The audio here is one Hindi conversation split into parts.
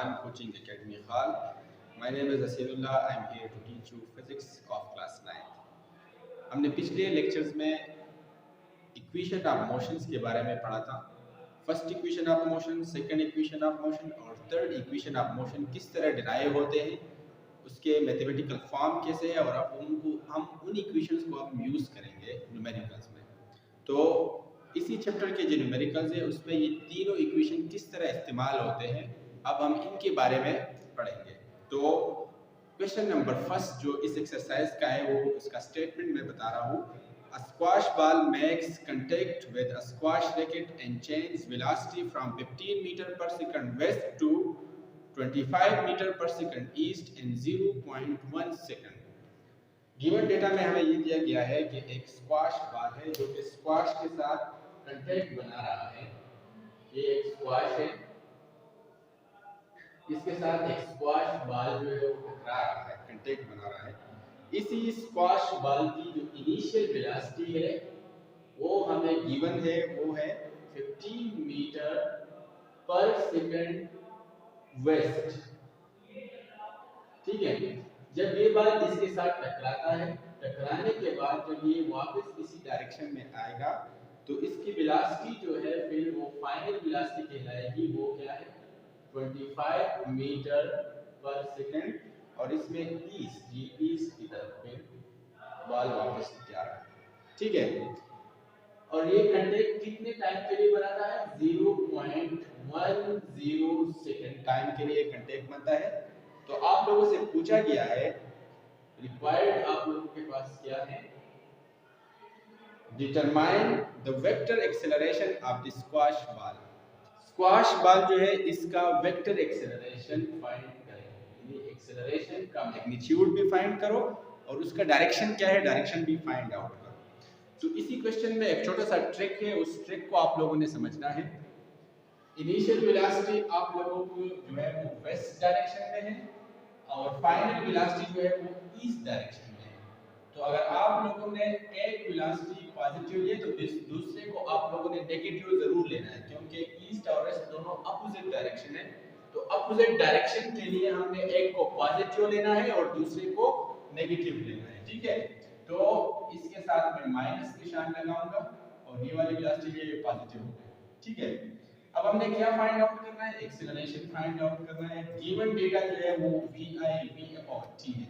Khan Coaching Academy Khal. My name is Asirullah. I am here to teach you physics of class 9th. हमने पिछले लेक्चर्स में इक्वेशन ऑफ मोशंस के बारे में पढ़ा था। First equation of motion, second equation of motion और थर्ड इक्वेशन ऑफ मोशन किस तरह डिराइव होते हैं, उसके मैथमेटिकल फॉर्म कैसे है और अब हम उन इक्वेशंस को हम यूज़ करेंगे न्यूमेरिकल्स में। तो इसी चैप्टर के जो न्यूमेरिकल्स है उसमें ये तीनों इक्वेशन किस तरह इस्तेमाल होते हैं, अब हम इनके बारे में पढ़ेंगे। तो क्वेश्चन नंबर फर्स्ट जो इस एक्सरसाइज का है वो इसका स्टेटमेंट मैं बता रहा हूँ। A squash ball makes contact with a squash racket and changes velocity from 15 meter per second west to 25 meter per second east in 0.1 second। Given data में हमें ये दिया गया है कि एक स्क्वाश बॉल है जो कि स्क्वाश के साथ कांटेक्ट बना रहा है। ये एक स्क्वाश है, इसके साथ एक स्क्वाश बॉल जो है वो टकरा रहा है, कांटेक्ट बना रहा है। इसी स्क्वाश बॉल की जो इनिशियल वेलोसिटी है वो हमें गिवन है, वो है 15 मीटर पर सेकंड वेस्ट। ठीक है, जब ये बॉल इसके साथ टकराता है, टकराने के बाद जब ये वापस इसी डायरेक्शन में आएगा तो इसकी वेलोसिटी जो है फिर वो फाइनल वेलोसिटी कहलाएगी। वो क्या है? 25 मीटर पर सेकंड, और इसमें ईस्ट की तरफ फिर बॉल वापस जा रहा है। ठीक है, और ये कांटेक्ट कितने टाइम के लिए बनाता है? 0.10 सेकंड टाइम के लिए कांटेक्ट बनता है। तो आप लोगों से पूछा गया है, रिक्वायर्ड आप लोगों के पास क्या है? Determine the vector acceleration of the squash ball. Squash ball जो है इसका वेक्टर एक्सेलरेशन फाइंड करें, यानी एक्सेलरेशन का मैग्नीट्यूड भी फाइंड करो और उसका डायरेक्शन क्या है, डायरेक्शन भी फाइंड आउट करो। तो इसी क्वेश्चन में एक छोटा सा ट्रिक है, उस ट्रिक को आप लोगों ने समझना है। इनिशियल वेलोसिटी आप लोगों को जो है वो वेस्ट डायरेक्शन में है और फाइनल वेलोसिटी जो है वो ईस्ट डायरेक्शन में है। तो अगर आप लोगों ने एक वेलोसिटी पॉजिटिव ली तो दूसरे को आप लोगों ने नेगेटिव जरूर लेना है, क्योंकि ईस्ट और वेस्ट दोनों अपोजिट डायरेक्शन है। तो अपोजिट डायरेक्शन के लिए हमने एक को पॉजिटिव लेना है और दूसरे को नेगेटिव लेना है। ठीक है, तो इसके साथ मैं माइनस निशान लगाऊंगा और ये वाली वेलोसिटी ये पॉजिटिव हो गई। ठीक है, अब हमने क्या फाइंड आउट करना है? एक्सेलरेशन फाइंड आउट करना है। गिवन डेटा जो है वो vi/v/t है।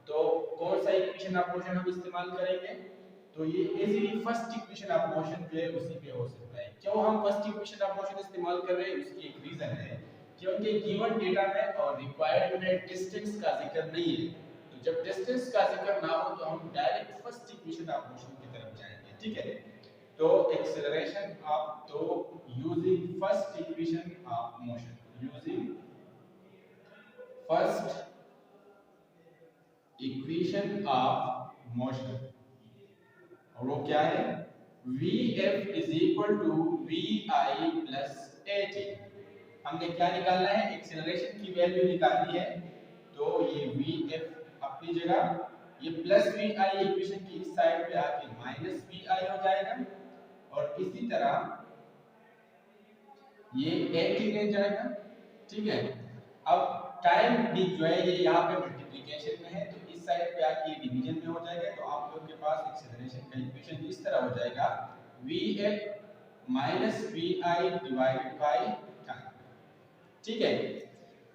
तो कौन सा इक्वेशन ऑफ मोशन हम इस्तेमाल करेंगे? तो ये easily first equation of motion जो है उसी पे हो सकता है। क्यों हम फर्स्ट इक्वेशन ऑफ मोशन इस्तेमाल कर रहे हैं? उसकी एक रीजन है, क्योंकि गिवन डेटा में और रिक्वायर्ड में डिस्टेंस का जिक्र नहीं है। तो जब डिस्टेंस का जिक्र ना हो तो हम direct first equation of motion की तरफ जाएंगे। ठीक है, तो एक्सेलरेशन ऑफ तो using first equation of motion, using first equation of motion, और वो क्या है? Vf is equal to Vi plus At। हमने क्या निकालना है? एक्सेलरेशन की वैल्यू निकालनी है। तो ये Vf अपनी जगह, ये प्लस Vi इक्वेशन की इस साइड पे आके माइनस Vi हो जाएगा और इसी तरह ये 80 ले जाएगा। ठीक है, अब टाइम भी जो है ये यहाँ पे मल्टीप्लिकेशन में है तो इस साइड पे आके डिवीजन में हो जाएगा। तो आप लोग के पास एक्सेलरेशन का इक्वेशन इस तरह हो जाएगा, Vf minus Vi divided by time. ठीक है,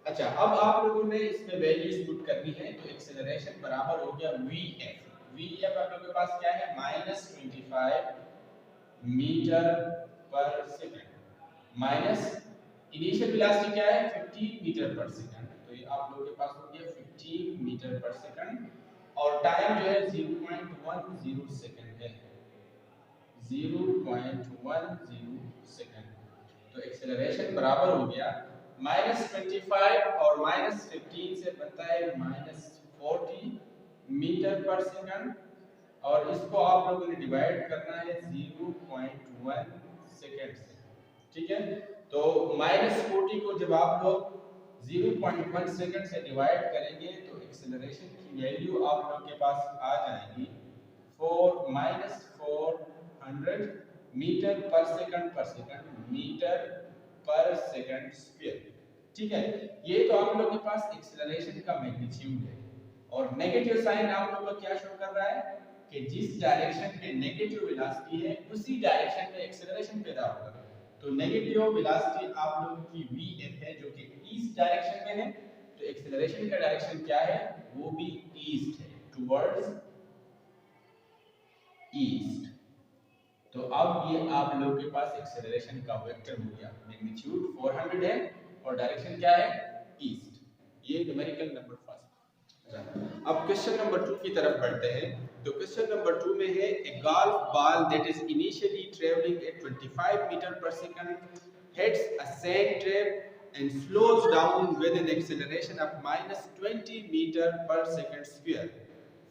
अच्छा अब आप लोगों ने इसमें वैल्यूज पुट करनी है। तो एक्सेलरेशन बराबर हो गया Vf आप लोगों के पास क्या है? Minus 25 metre per second minus initial velocity क्या है? 15 मीटर पर सेकंड। तो ये आप लोगों के पास हो गया 15 मीटर पर सेकंड और टाइम जो है 0.10 सेकंड है, 0.10 सेकंड। तो एक्सेलरेशन बराबर हो गया माइनस 25 और माइनस 15 से बनता है माइनस 40 मीटर पर सेकंड, और इसको आप लोगों ने डिवाइड करना है 0.1 सेकंड से। ठीक है, तो माइनस 40 को जब आप लोग 0.1 सेकंड से डिवाइड करेंगे तो एक्सेलरेशन की वैल्यू आप लोग के पास आ जाएगी minus 400 metre per second metre per second square. ठीक है, ये तो आप लोगों के पास एक्सेलरेशन का मैग्नीट्यूड है। और नेगेटिव साइन आप लोगों को क्या शो कर रहा है कि जिस डायरेक्शन में नेगेटिव वेलोसिटी है उसी डायरेक्शन में एक्सेलरेशन पैदा होगा। तो नेगेटिव वेलोसिटी आप लोगों की vf है जो कि ईस्ट डायरेक्शन में है, तो एक्सेलरेशन का डायरेक्शन क्या है, वो भी ईस्ट है, टुवर्ड्स ईस्ट। तो अब ये आप लोगों के पास एक्सेलरेशन का वेक्टर हो गया, मैग्नीट्यूड 400 है और डायरेक्शन क्या है, ईस्ट। ये न्यूमेरिकल नंबर फर्स्ट। अब क्वेश्चन नंबर 2 की तरफ बढ़ते हैं। तो क्वेश्चन नंबर 2 में है a golf ball that is initially travelling at 25 metre per second hits a sand trap and slows down with an acceleration of -20 meter per second square.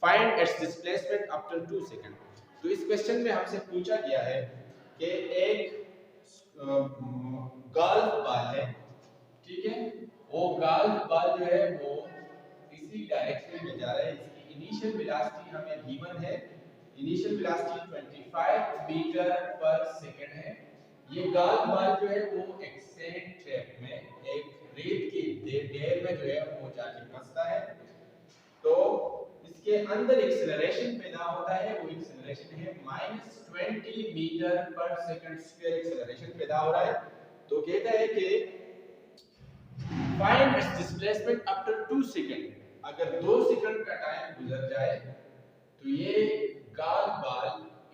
Find its displacement after 2 seconds. तो इस क्वेश्चन में हमसे पूछा गया है कि एक गोल्फ बॉल है, ठीक है, वो गोल्फ बॉल जो है वो इसी डायरेक्शन में जा रहा है, इसकी इनिशियल वेलोसिटी हमें गिवन है, initial velocity 25 metre per second है। ये गोल्फ बॉल जो है वो एक सैंड ट्रैप में, एक रेत के ढेर में जो है वो जाके फंसता है। तो इसके अंदर एक्सेलरेशन पैदा होता है, वो एक्सेलरेशन है -20 metre per second square acceleration पैदा हो रहा है। तो कहता है कि find its displacement after 2 second. अगर 2 सेकंड का टाइम गुजर जाए तो ये गोल्फ बॉल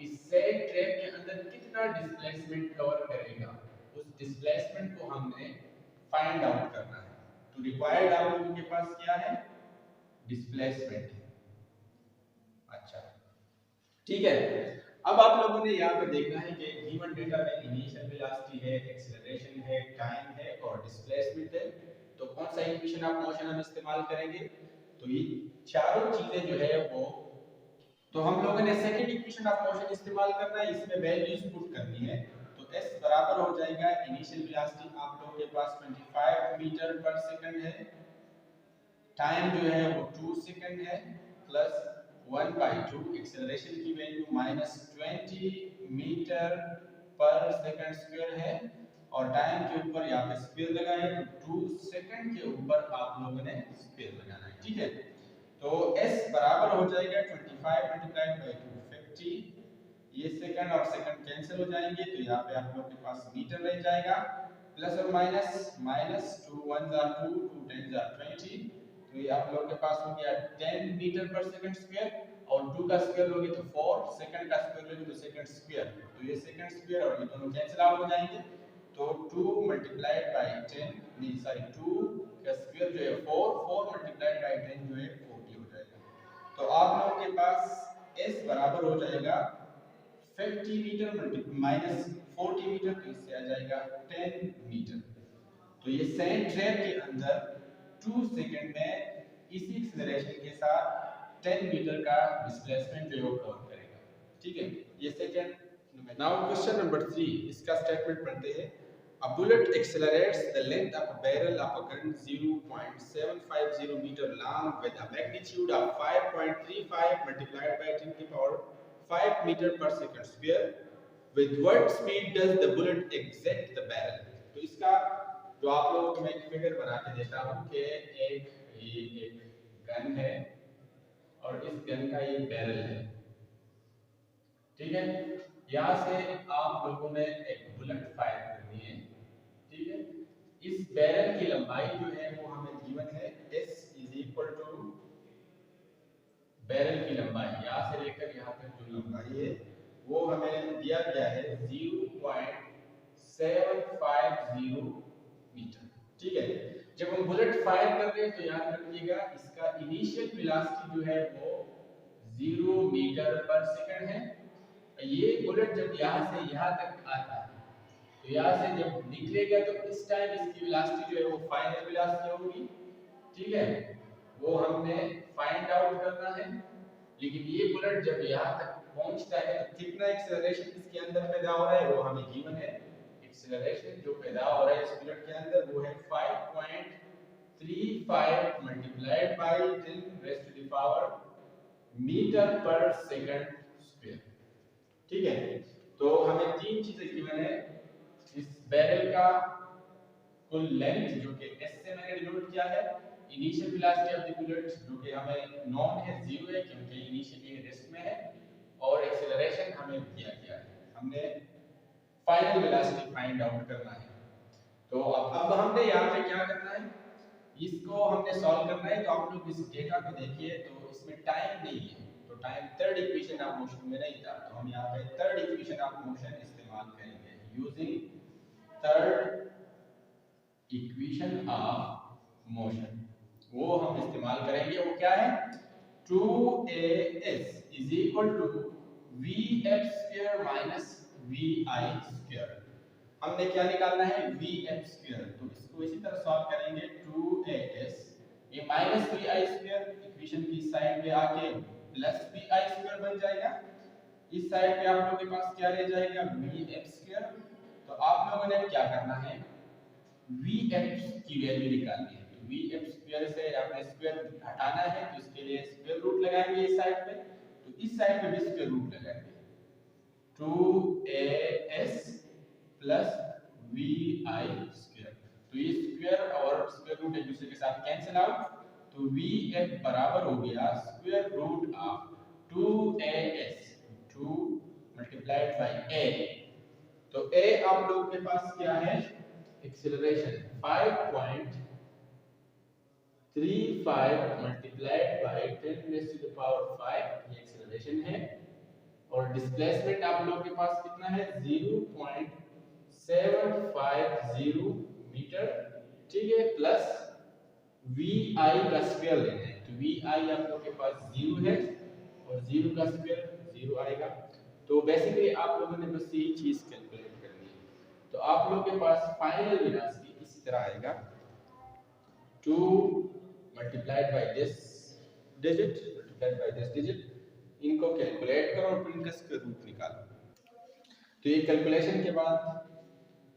इस सैंड ट्रैप के अंदर कितना डिस्प्लेसमेंट कवर करेगा, उस डिस्प्लेसमेंट को हमने फाइंड आउट करना है। तो रिक्वायर्ड आप लोगों के पास क्या है, डिस्प्लेसमेंट। अच्छा, ठीक है। अब आप लोगों ने यहाँ पे देखना है कि गिवन डेटा में इनिशियल वेलोसिटी है, एक्सेलरेशन है, टाइम है और डिस्प्लेसमेंट है। तो कौन सा इक्वेशन ऑफ मोशन हम इस्तेमाल करेंगे, तो ये चारों चीजें जो है वो, तो हम लोगों ने सेकंड इक्वेशन ऑफ मोशन इस्तेमाल करना है, इसमें वैल्यूज पुट करनी है। तो s बराबर हो जाएगा, इनिशियल वेलोसिटी आप लोगों के पास 25 मीटर पर सेकंड है, टाइम जो है वो 2 सेकंड है, प्लस 1/2 एक्सेलरेशन की value -20 metre per second square है और टाइम के ऊपर यहाँ पे स्क्वायर लगाए, तो 2 सेकंड के ऊपर आप लोगों ने स्क्वायर लगाना है, ठीक है। तो s बराबर हो जाएगा 25 मल्टीप्लाइड बाय 250, ये सेकंड और सेकंड कैंसिल हो जाएंगे, तो यहाँ पे आप लोग के पास मीटर रह जाएगा, प्लस और माइनस 2 1 are 2 2 10 are 20, तो ये आप लोग के पास हो गया 10 मीटर पर सेकंड स्क्वायर, और 2 का स्क्वायर लोगे तो 4, सेकंड का स्क्वायर लोगे तो सेकंड स्क्वायर, तो ये सेकंड स्क्वायर और ये दोनों कैंसिल आउट हो जाएंगे। तो 2 मल्टीप्लाइड बाय 10 नहीं सॉरी 2 का स्क्वायर जो है 4 मल्टीप्लाइड बाय 10 जो है 40 हो जाएगा। तो आप लोगों के पास s बराबर हो जाएगा 50 मीटर माइनस 40 मीटर, तो इससे आ जाएगा 10 मीटर। तो ये सैंड ट्रैप के अंदर 2 सेकंड में इसी एक्सेलरेशन के साथ 10 मीटर का डिस्प्लेसमेंट जो है वो कवर करेगा, ठीक है। ये सेकंड। नाउ क्वेश्चन नंबर 3, इसका स्टेटमेंट पढ़ते हैं। A bullet accelerates the length of a barrel of a gun 0.750 meter long with a magnitude of 5.35 multiplied by 10 to the power 5 meter per second square. With what speed does the bullet exit the barrel? तो इसका जो आप लोगों को मैं एक फिगर बना के देता हूँ कि एक गन है और इस गन का ये बैरल है, ठीक है। यहाँ से आप लोगों ने एक बुलेट फायर करनी है, ठीक है। इस बैरल की लंबाई जो है वो हमें गिवन है, s = बैरल की लंबाई यहाँ से लेकर यहाँ तक जो लंबाई है वो हमें दिया गया है 0.750 मीटर, ठीक है। जब हम बुलेट फायर कर रहे हैं तो याद रखिएगा इसका इनिशियल वेलोसिटी जो है वो 0 मीटर पर सेकंड है। ये बुलेट जब यहाँ से यहाँ तक आता है तो यहाँ से जब निकलेगा तो इस टाइम इसकी वेलोसिटी जो है वो फाइनल वेलोसिटी होगी, ठीक है, वो हमने फाइंड आउट करना है। लेकिन ये बुलेट जब यहाँ तक पहुँचता है तो कितना एक्सेलरेशन इसके अंदर पैदा हो रहा है वो हमें गिवन है। एक्सेलरेशन जो पैदा हो रहा है इस बुलेट के अंदर वो है 5.35 multiplied by 10 raise to the power metre per second square, ठीक है। तो हमें तीन चीजें गिवन है, इस बैरल का कुल लेंथ जो कि s से इससे मैंने डिनोट किया है initial velocity of the bullet, जो कि हमें नॉन है, जीरो है, क्योंकि इनिशियली रेस्ट में है, और एक्सेलरेशन हमें दिया गया है, हमने फाइनल वेलोसिटी फाइंड आउट करना है। तो अब हमने यहाँ पे क्या करना है, इसको हमने सॉल्व करना है। तो आप लोग इस डेटा को देखिए, तो इसमें टाइम नहीं है, तो time third equation of motion में नहीं था, तो हम यहाँ पे थर्ड इक्वेशन ऑफ मोशन इस्तेमाल करेंगे। Using third equation of motion, वो हम इस्तेमाल करेंगे। वो क्या है, 2as is equal to vf square minus vi square. हमने क्या निकालना है, vf स्क्वायर, तो इसको इसी तरह सॉल्व करेंगे। 2as ये माइनस vi स्क्वायर इक्वेशन की साइड पे आके प्लस vi स्क्वायर बन जाएगा, इस साइड पे आप लोगों के पास क्या रह जाएगा, vf स्क्वायर। तो आप लोगों ने क्या करना है, vf की वैल्यू निकालनी है। तो vf स्क्वायर से आपने स्क्वायर हटाना है, तो इसके लिए स्क्वायर रूट लगाएंगे इस साइड पे, तो इस साइड पे भी स्क्वायर रूट लगाएंगे। 2as प्लस vi स्क्वायर, तो ये स्क्वायर और स्क्वायर रूट एक दूसरे के साथ कैंसिल आउट, तो vf बराबर हो गया square root of 2as, 2 multiplied by a। तो a आप लोगों के पास क्या है, acceleration 5.35 multiplied by 10 raise to the power 5, ये एक्सेलरेशन है। और डिस्प्लेसमेंट आप लोगों के पास कितना है, 0.750 मीटर, ठीक है, प्लस vi का स्क्वायर लेना है। तो vi आप लोगों के पास 0 है, और 0 का स्क्वायर 0 आएगा। तो बेसिकली आप लोगों ने बस यही चीज कैलकुलेट करनी है। तो आप लोगों के पास फाइनल वेलोसिटी इसी तरह आएगा, 2 multiplied by this digit multiplied by this digit, इनको कैलकुलेट करो और फिर इनका स्क्वायर रूट निकालो। तो ये कैलकुलेशन के बाद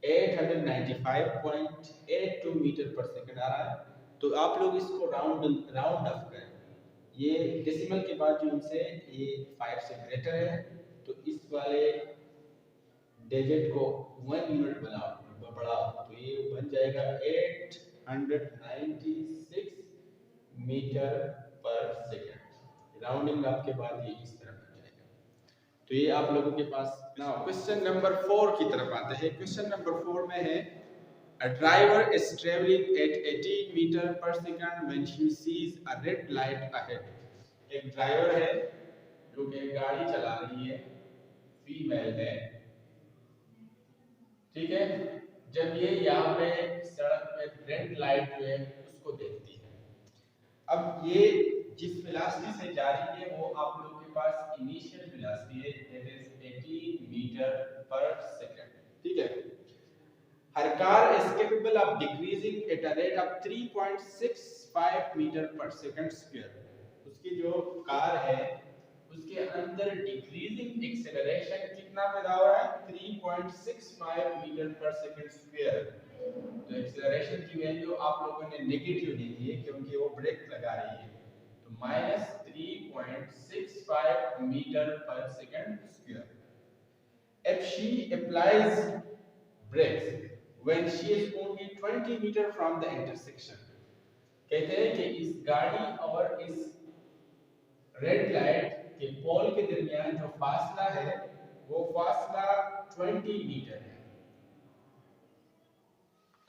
895.82 मीटर पर सेकंड आ रहा है। तो आप लोग इसको राउंड ऑफ करें, ये डेसिमल के बाद जो इनसे ये 5 से ग्रेटर है, तो इस वाले डिजिट को 1 यूनिट बढ़ाओ, तो ये बन जाएगा 896 metre per second. Rounding up के बाद ये इस तरह बन जाएगा। तो ये आप लोगों के पास ना। क्वेश्चन नंबर 4 की तरफ आते हैं। क्वेश्चन नंबर 4 में है, a driver is traveling at 18 meter per second when she sees a red light ahead। एक ड्राइवर है जो कि गाड़ी चला रही है, फीमेल है, ठीक है, जब ये यहाँ पे सड़क पे रेड लाइट जो है उसको देखती है। अब ये जिस वेलोसिटी से जा रही है वो आप लोगों के पास इनिशियल वेलोसिटी है, that is 18 metre per second, ठीक है। हर car is capable of decreasing at a rate of 3.65 metre per second square. उसकी जो कार है उसके अंदर डिक्रीजिंग एक्सेलरेशन कितना पैदा हो रहा है, 3.65 मीटर पर सेकंड स्क्वायर। तो एक्सेलरेशन की वैल्यू आप लोगों ने नेगेटिव ली है क्योंकि वो ब्रेक लगा रही है, तो -3.65 metre per second square. If she applies brakes when she is only 20 meter from the intersection, कहते हैं कि इस गाड़ी और इस रेड लाइट के पोल के दरमियान जो फासला है वो फासला 20 मीटर है।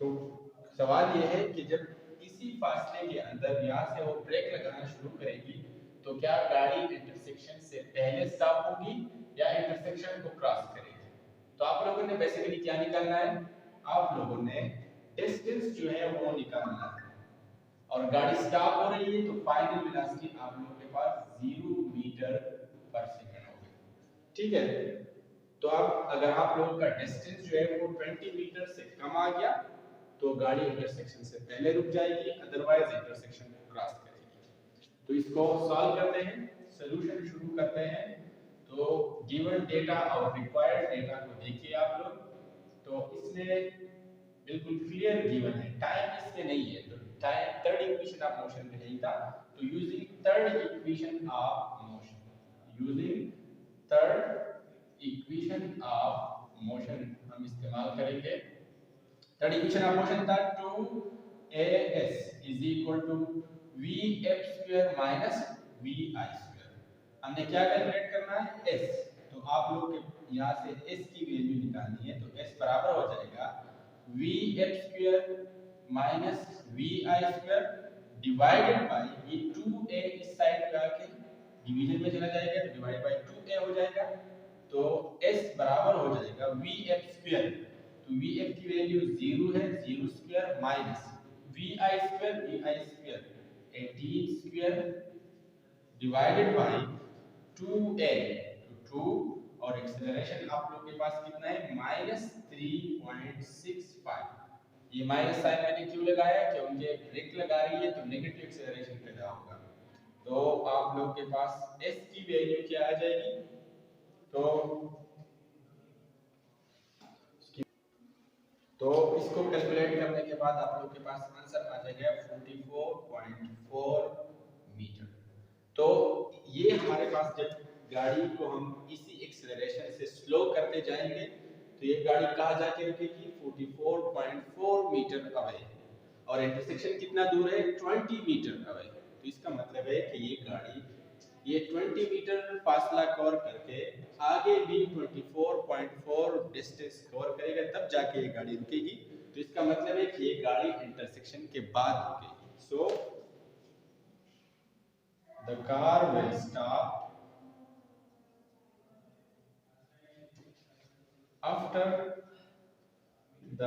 तो सवाल ये है कि जब इसी फासले के अंदर यहाँ से वो ब्रेक लगाना शुरू करेगी तो क्या गाड़ी इंटरसेक्शन से पहले स्टॉप होगी या इंटरसेक्शन को क्रॉस करेगी। तो आप लोगों ने बेसिकली क्या निकालना है, आप लोगों ने डिस्टेंस जो है वो निकालना है, और गाड़ी स्टॉप हो रही है तो फाइनल वेलोसिटी आप लोगों के पास 0 मीटर पर सेकंड होगी, ठीक है। तो अब अगर आप लोगों का डिस्टेंस जो है वो 20 मीटर से कम आ गया तो गाड़ी इंटरसेक्शन से पहले रुक जाएगी, अदरवाइज इंटरसेक्शन को क्रॉस करेगी। तो इसको सॉल्व करते हैं, सॉल्यूशन शुरू करते हैं। तो गिवन डेटा और रिक्वायर्ड डेटा को देखिए आप लोग, तो इसमें बिल्कुल क्लियर गिवन है, टाइम इसमें नहीं है, तो time third equation of motion में नहीं था। तो using third equation of motion, using third equation of motion हम इस्तेमाल करेंगे। थर्ड इक्वेशन ऑफ मोशन था 2 A S is equal to V F square minus V I square. हमने क्या कैलकुलेट करना है, एस। तो आप लोग के यहाँ से एस की वैल्यू निकालनी है, तो एस बराबर हो जाएगा V F square minus V I square divided by ये 2a इस साइड पे आके डिवीजन में चला जाएगा तो डिवाइड बाय 2a हो जाएगा। तो s बराबर हो जाएगा वी एफ स्क्वायर, तो वी एफ की वैल्यू 0 है, 0 square minus V I square 18 square divided by 2a, तो 2 और एक्सेलरेशन आप लोग के पास कितना है माइनस 3.65। ये माइनस साइन मैंने क्यों लगाया, क्योंकि ब्रेक लगा रही है तो नेगेटिव एक्सेलरेशन पैदा होगा। तो आप लोग के पास s की वैल्यू क्या आ जाएगी, तो इसको कैलकुलेट करने के बाद आप लोग के पास आंसर आ जाएगा 44.4 मीटर। तो ये हमारे पास जब गाड़ी को हम इसी एक्सेलरेशन से स्लो करते जाएंगे तो ये गाड़ी कहाँ जाके रुकेगी 44.4 मीटर अवे, और इंटरसेक्शन कितना दूर है 20 मीटर अवे। तो इसका मतलब है कि ये गाड़ी ये 20 मीटर फासला कवर करके आगे भी 24.4 डिस्टेंस कवर करेगा, तब जाके ये गाड़ी रुकेगी। तो इसका मतलब है कि ये गाड़ी इंटरसेक्शन के बाद रुकेगी। So the car will stop after the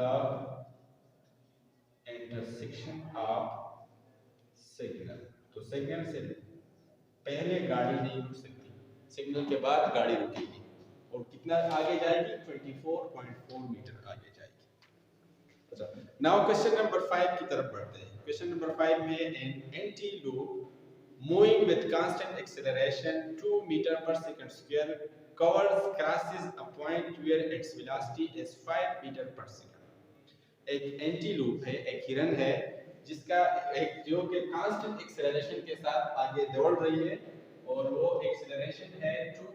intersection of signal. तो सिग्नल से पहले गाड़ी नहीं रुक सकती, सिग्नल के बाद गाड़ी रुकेगी। और कितना आगे जाएगी 24.4 मीटर आगे जाएगी। नाउ क्वेश्चन नंबर 5 की तरफ बढ़ते हैं। क्वेश्चन नंबर 5 में an antelope moving with constant acceleration 2 metre per second square covers crosses a point where its velocity is 5 metre per second. एक एंटी लूप है, एक हिरन है जिसका एक जो कि कांस्टेंट एक्सेलरेशन के साथ आगे दौड़ रही है और वो एक्सेलरेशन है 2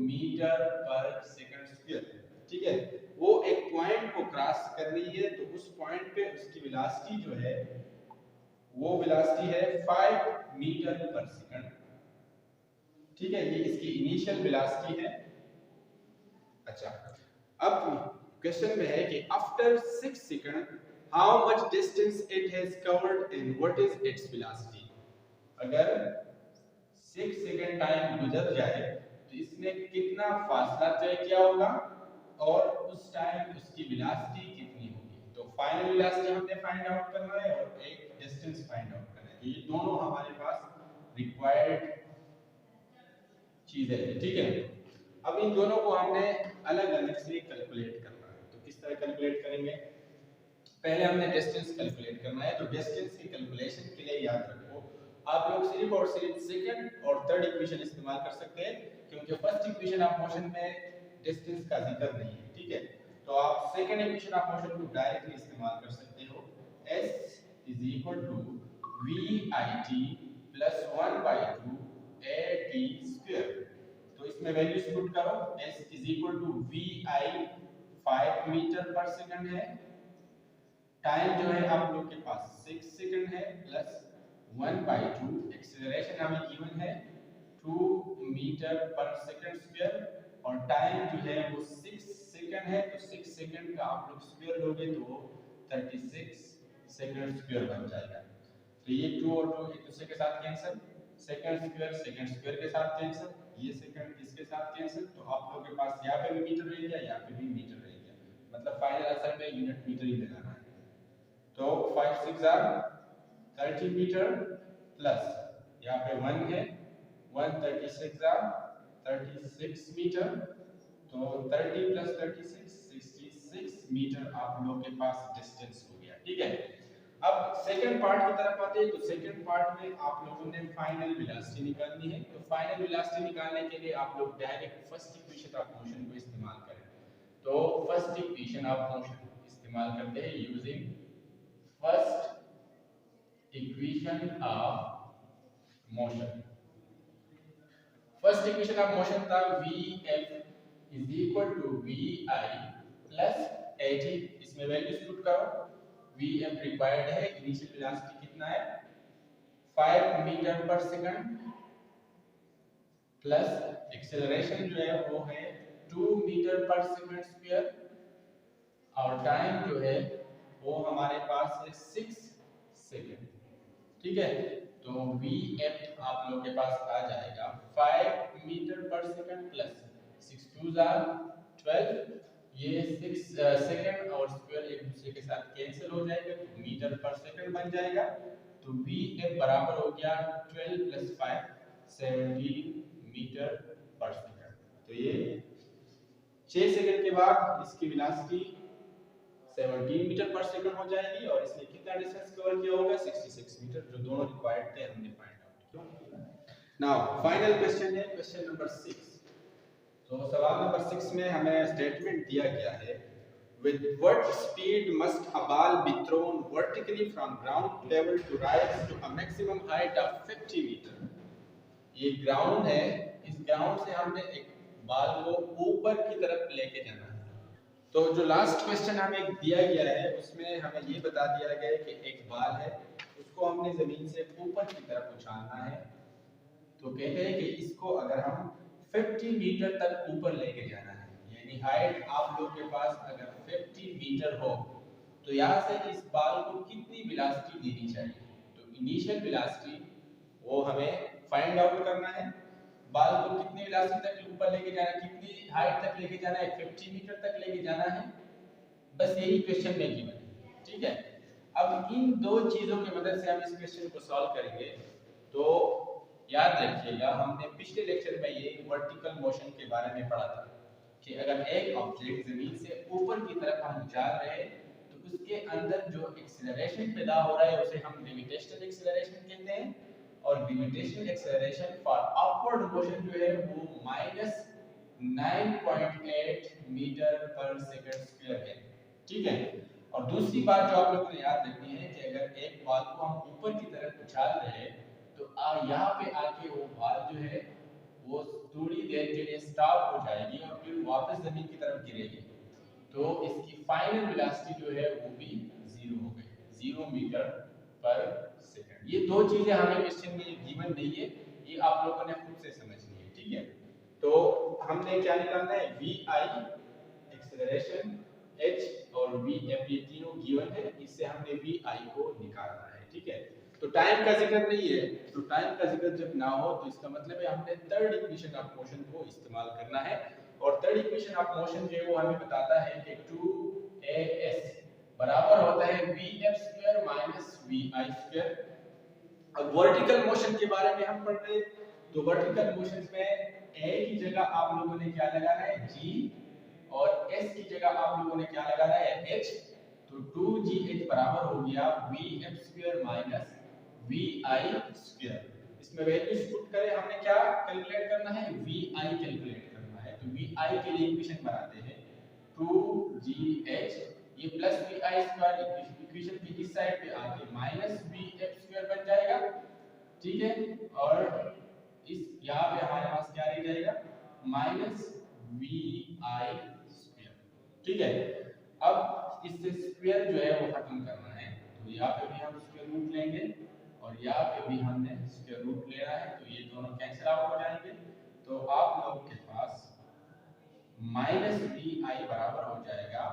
मीटर पर सेकंड स्क्वायर। ठीक है, वो एक पॉइंट को क्रॉस कर रही है तो उस पॉइंट पे उसकी वेलोसिटी जो है वो वेलोसिटी है 5 मीटर पर सेकंड। ठीक है, ये इसकी इनिशियल वेलोसिटी है। अच्छा, अब क्वेश्चन में है कि after 6 second how much distance it has covered and what is its velocity. अगर 6 सेकंड टाइम गुजर जाए तो इसने कितना फासला तय किया होगा और उस टाइम उसकी वेलोसिटी कितनी होगी। तो फाइनल वेलोसिटी हमने फाइंड आउट करना है और एक डिस्टेंस फाइंड आउट करना है। तो ये दोनों हमारे पास रिक्वायर्ड चीजें हैं। ठीक है, अब इन दोनों को हमने अलग अलग से कैलकुलेट करना है। तो किस तरह कैलकुलेट करेंगे, पहले हमने डिस्टेंस कैलकुलेट करना है। तो डिस्टेंस की कैलकुलेशन के लिए याद रखो आप लोग सिर्फ और सिर्फ सेकंड और थर्ड इक्वेशन इस्तेमाल कर सकते हैं, क्योंकि फर्स्ट इक्वेशन ऑफ मोशन में डिस्टेंस का जिक्र नहीं है। ठीक है, तो आप सेकंड इक्वेशन ऑफ मोशन को डायरेक्टली इस्तेमाल कर सकते हो। s is equal to vit plus 1/2 at square. तो इसमें वैल्यूज पुट करो, s is equal to vi 5 metre per second है, टाइम जो है आप लोग के पास 6 सेकंड है, प्लस 1/2 एक्सेलरेशन हमें गिवन है 2 मीटर पर सेकंड स्क्वायर और टाइम जो है वो 6 सेकंड है। तो 6 सेकंड का आप लोग स्क्वायर लोगे तो 36 सेकंड स्क्वायर बन जाएगा। तो ये 2 और 2 एक दूसरे के साथ कैंसिल, सेकंड स्क्वायर के साथ कैंसिल, ये सेकंड इसके साथ कैंसिल। तो आप लोग के पास यहाँ पे भी मीटर रह गया, यहाँ पे भी मीटर रह गया, मतलब फाइनल आंसर में यूनिट मीटर ही लगाना है। तो 5 6 आर 30 मीटर प्लस यहाँ पे 1 है 1 36 आर 36 मीटर। तो 30 प्लस 36 66 मीटर आप लोगों के पास डिस्टेंस हो गया। ठीक है, अब सेकंड पार्ट की तरफ आते हैं। तो सेकंड पार्ट में आप लोगों ने फाइनल वेलोसिटी निकालनी है। तो फाइनल वेलोसिटी निकालने के लिए आप लोग direct first equation of motion को इस्तेमाल करें। तो फर्स्ट इक्वेशन ऑफ मोशन इस्तेमाल करते हैं using first equation of motion. First equation of motion था Vf is equal to Vi plus 80। इसमें वैल्यूज पुट करो, Vf रिक्वायर्ड है, इनिशियल वेलोसिटी कितना है 5 metre per second plus acceleration जो है वो है 2 मीटर पर सेकंड स्क्वायर और टाइम जो है वो हमारे पास है 6 सेकंड। ठीक है, तो Vf आप लोग के पास आ जाएगा 5 metre per second plus 6 2 are 12, ये 6 सेकंड और स्क्वायर एक दूसरे के साथ कैंसिल हो जाएगा तो मीटर पर सेकंड बन जाएगा। तो Vf बराबर हो गया 12 प्लस 5 17 मीटर पर सेकंड। तो ये 6 सेकंड के बाद इसकी वेलोसिटी 17 मीटर पर सेकंड हो जाएगी और इसने कितना डिस्टेंस कवर किया होगा 66 मीटर, जो दोनों रिक्वायर्ड थे हमने फाइंड आउट किया। नाउ फाइनल क्वेश्चन है क्वेश्चन नंबर 6। तो सवाल नंबर 6 में हमें स्टेटमेंट दिया गया है with what speed must a ball be thrown vertically from ground level to rise to a maximum height of 50 meter। ये ग्राउंड है, इस ग्राउंड से हमने एक बॉल को ऊपर की तरफ लेके जाना है। तो जो लास्ट क्वेश्चन हमें दिया गया है उसमें हमें ये बता दिया गया है कि एक बॉल है उसको हमने जमीन से ऊपर की तरफ उछालना है। तो कहते हैं कि इसको अगर हम 50 मीटर तक ऊपर लेके जाना है, यानी हाइट आप लोग के पास अगर 50 मीटर हो तो यहाँ से इस बॉल को कितनी वेलोसिटी देनी चाहिए। तो इनिशियल वेलोसिटी वो हमें फाइंड आउट करना है, बॉल को कितनी वेलोसिटी तक ऊपर लेके जाना है, कितनी हाइट तक लेके जाना है, 50 मीटर तक लेके जाना है। बस यही क्वेश्चन में गिवन है। ठीक है, अब इन दो चीजों की मदद से हम इस क्वेश्चन को सॉल्व करेंगे। तो याद रखिएगा हमने पिछले लेक्चर में ये वर्टिकल मोशन के बारे में पढ़ा था कि अगर एक ऑब्जेक्ट जमीन से ऊपर की तरफ हम जा रहे हैं तो उसके अंदर जो एक्सेलरेशन पैदा हो रहा है उसे हम ग्रेविटेशनल एक्सेलरेशन कहते हैं और gravitational acceleration for upward motion जो है वो -9.8 मीटर पर सेकंड स्क्वायर है। ठीक है, और दूसरी बात जो आप लोगों ने याद रखनी है कि अगर एक बॉल को हम ऊपर की तरफ उछाल रहे हैं तो यहाँ पे आके वो बॉल जो है वो थोड़ी देर के लिए स्टॉप हो जाएगी और फिर वापस जमीन की तरफ गिरेगी। तो इसकी फाइनल वेलोसिटी जो है वो भी 0 हो गई, 0 मीटर पर सेकंड। ये दो चीजें हमें क्वेश्चन में गिवन नहीं है, ये आप लोगों ने खुद से समझनी है। ठीक है, तो हमने क्या निकालना है वी आई एक्सेलरेशन h और vf ये तीनों गिवन है, इससे हमने vi को निकालना है। ठीक है, तो टाइम का जिक्र नहीं है, तो टाइम का जिक्र जब ना हो तो इसका मतलब है हमने थर्ड इक्वेशन ऑफ मोशन को इस्तेमाल करना है और थर्ड इक्वेशन ऑफ मोशन जो है वो हमें बताता है कि 2as बराबर होता है vf square minus vi square. अब वर्टिकल मोशन के बारे में हम पढ़ रहे हैं, तो वर्टिकल मोशन में a की जगह आप लोगों ने क्या लगाना है g और s की जगह आप लोगों ने क्या लगाना है h। तो 2gh बराबर हो गया vf square minus vi square. इसमें वैल्यूज पुट करें, हमने क्या कैलकुलेट करना है vi कैलकुलेट करना है। तो vi के लिए इक्वेशन बनाते हैं 2gh ये प्लस vi स्क्वायर इक्वेशन की इस साइड पे आके माइनस vf स्क्वायर बन जाएगा। ठीक है, और इस यहाँ पे हमारे पास क्या रह जाएगा माइनस vi स्क्वायर। ठीक है, अब इससे स्क्वायर जो है वो खत्म करना है, तो यहाँ पे भी हम स्क्वायर रूट लेंगे और यहाँ पे भी हमने स्क्वायर रूट लेना है, तो ये दोनों कैंसिल आउट हो जाएंगे। तो आप लोग के पास माइनस vi बराबर हो जाएगा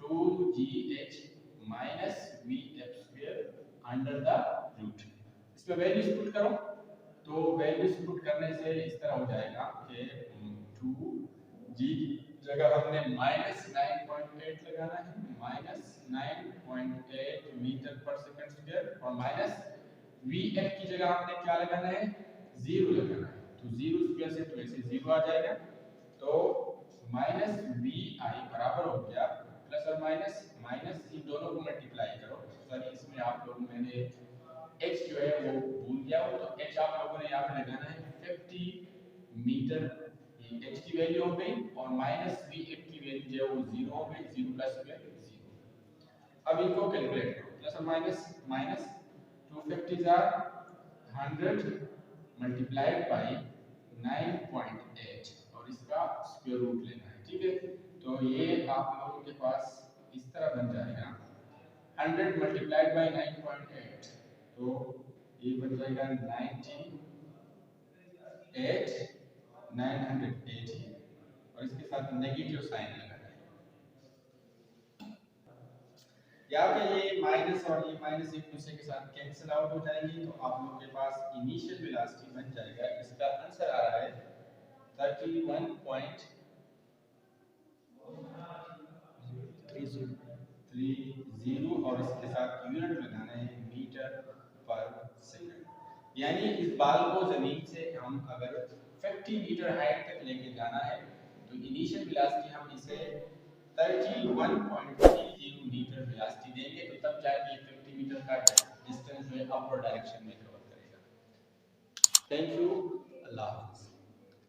2gh minus vf square under the root. इसमें वैल्यूज पुट करो, तो वैल्यूज पुट करने से इस तरह हो जाएगा कि 2g जगह हमने -9.8 लगाना है, -9.8 मीटर पर सेकंड स्क्वायर और माइनस vf की जगह हमने क्या लगाना है 0 लगाना है। तो 0 स्क्वायर से तो ऐसे 0 आ जाएगा, तो माइनस vi बराबर हो गया प्लस और माइनस माइनस इन दोनों को मल्टीप्लाई करो। सॉरी इसमें आप लोग मैंने h जो है वो भूल गया हो, तो h आप लोगों ने यहाँ पे लगाना है 50 मीटर, h की वैल्यू हो गई और माइनस vf की वैल्यू जो है वो 0 हो गई, 0 प्लस स्क्वायर 0। अब इनको कैलकुलेट करो, प्लस और minus minus 250 or 100 multiplied by 9.8 और इसका स्क्वायर रूट लेना है। ठीक है, तो ये आप लोगों के पास इस तरह बन जाएगा 100 मल्टीप्लाइड बाय 9.8, तो ये बन जाएगा 98 980 और इसके साथ नेगेटिव साइन लगाना है। यहाँ पे ये माइनस और ये माइनस एक दूसरे के साथ कैंसिल आउट हो जाएंगे, तो आप लोगों के पास इनिशियल वेलोसिटी बन जाएगा। इसका आंसर आ रहा है 31.30 और इसके साथ यूनिट लगाना है मीटर पर सेकंड। यानी इस बाल को जमीन से हम अगर 50 मीटर हाइट तक लेके जाना है तो इनिशियल वेलोसिटी हम इसे 31.30 मीटर वेलोसिटी देंगे, तो तब जाके 50 मीटर का डिस्टेंस जो है अपवर्ड डायरेक्शन में कवर करेगा। Thank you, Allah.